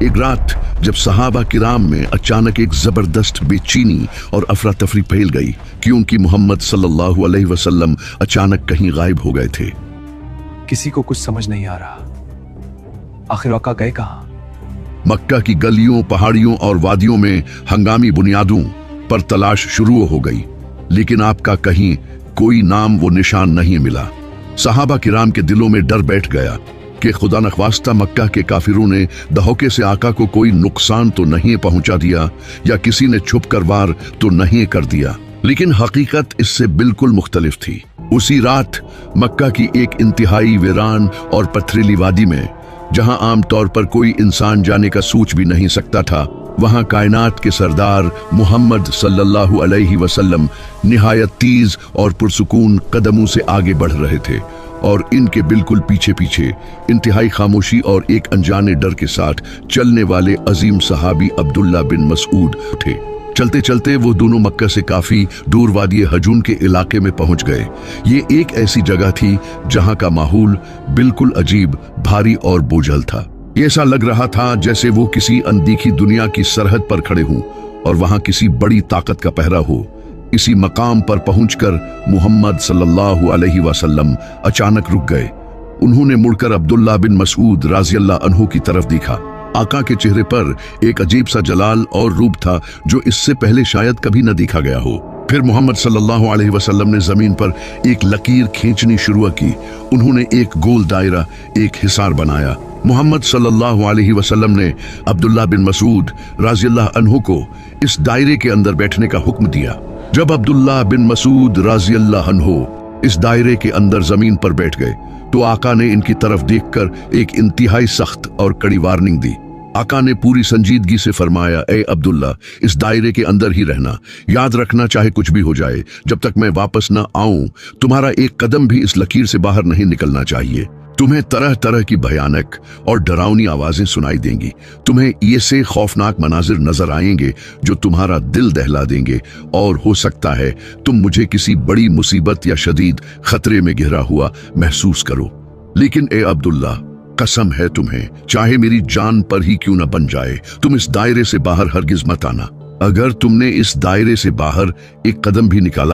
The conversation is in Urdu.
ایک رات جب صحابہ کرام میں اچانک ایک زبردست بے چینی اور افراتفری پھیل گئی کیونکہ محمد صلی اللہ علیہ وسلم اچانک کہیں غائب ہو گئے تھے۔ کسی کو کچھ سمجھ نہیں آ رہا، آخر آقا گئے کہاں؟ مکہ کی گلیوں، پہاڑیوں اور وادیوں میں ہنگامی بنیادوں پر تلاش شروع ہو گئی، لیکن آپ کا کہیں کوئی نام و نشان نہیں ملا۔ صحابہ کرام کے دلوں میں ڈر بیٹھ گیا کہ خدا نخواستہ مکہ کے کافروں نے دھوکے سے آقا کو کوئی نقصان تو نہیں پہنچا دیا یا کسی نے چھپ کر وار تو نہیں کر دیا۔ لیکن حقیقت اس سے بالکل مختلف تھی۔ اسی رات مکہ کی ایک انتہائی ویران اور پتھریلی وادی میں، جہاں عام طور پر کوئی انسان جانے کا سوچ بھی نہیں سکتا تھا، وہاں کائنات کے سردار محمد صلی اللہ علیہ وسلم نہایت تیز اور پرسکون قدموں سے آگے بڑھ رہے تھے، اور ان کے بالکل پیچھے پیچھے انتہائی خاموشی اور ایک انجانے ڈر کے ساتھ چلنے والے عظیم صحابی عبداللہ بن مسعود تھے۔ چلتے چلتے وہ دونوں مکہ سے کافی دور وادی حجون کے علاقے میں پہنچ گئے۔ یہ ایک ایسی جگہ تھی جہاں کا ماحول بالکل عجیب، بھاری اور بوجھل تھا۔ ایسا لگ رہا تھا جیسے وہ کسی اندیکھی دنیا کی سرحد پر کھڑے ہوں اور وہاں کسی بڑی طاقت کا پہرا ہو۔ اسی مقام پر پہنچ کر محمد صلی اللہ علیہ وسلم اچانک رک گئے۔ انہوں نے مڑ کر عبداللہ بن مسعود رضی اللہ عنہ کی طرف دیکھا۔ آقا کے چہرے پر ایک عجیب سا جلال اور روپ تھا جو اس سے پہلے شاید کبھی نہ دیکھا گیا ہو۔ پھر محمد صلی اللہ علیہ وسلم نے زمین پر ایک لکیر کھینچنی شروع کی۔ انہوں نے ایک گول دائرہ، ایک حصار بنایا۔ محمد صلی اللہ علیہ وسلم نے عبداللہ بن مسعود رضی اللہ عنہ کو اس دائرے کے اندر بیٹھنے کا حکم دیا۔ جب عبداللہ بن مسعود رضی اللہ عنہ اس دائرے کے اندر زمین پر بیٹھ گئے تو آقا نے ان کی طرف دیکھ کر ایک انتہائی سخت اور کڑی وارننگ دی۔ آقا نے پوری سنجیدگی سے فرمایا، اے عبداللہ، اس دائرے کے اندر ہی رہنا، یاد رکھنا چاہے کچھ بھی ہو جائے، جب تک میں واپس نہ آؤں تمہارا ایک قدم بھی اس لکیر سے باہر نہیں نکلنا چاہیے۔ تمہیں طرح طرح کی بھیانک اور ڈراؤنی آوازیں سنائی دیں گی، تمہیں ایسے خوفناک مناظر نظر آئیں گے جو تمہارا دل دہلا دیں گے، اور ہو سکتا ہے تم مجھے کسی بڑی مصیبت یا شدید خطرے میں گھرا ہوا محسوس کرو۔ لیکن اے عبداللہ، قسم ہے تمہیں، چاہے میری جان پر ہی کیوں نہ بن جائے، تم اس دائرے سے باہر ہرگز مت آنا۔ اگر تم نے اس دائرے سے باہر ایک قدم بھی نکالا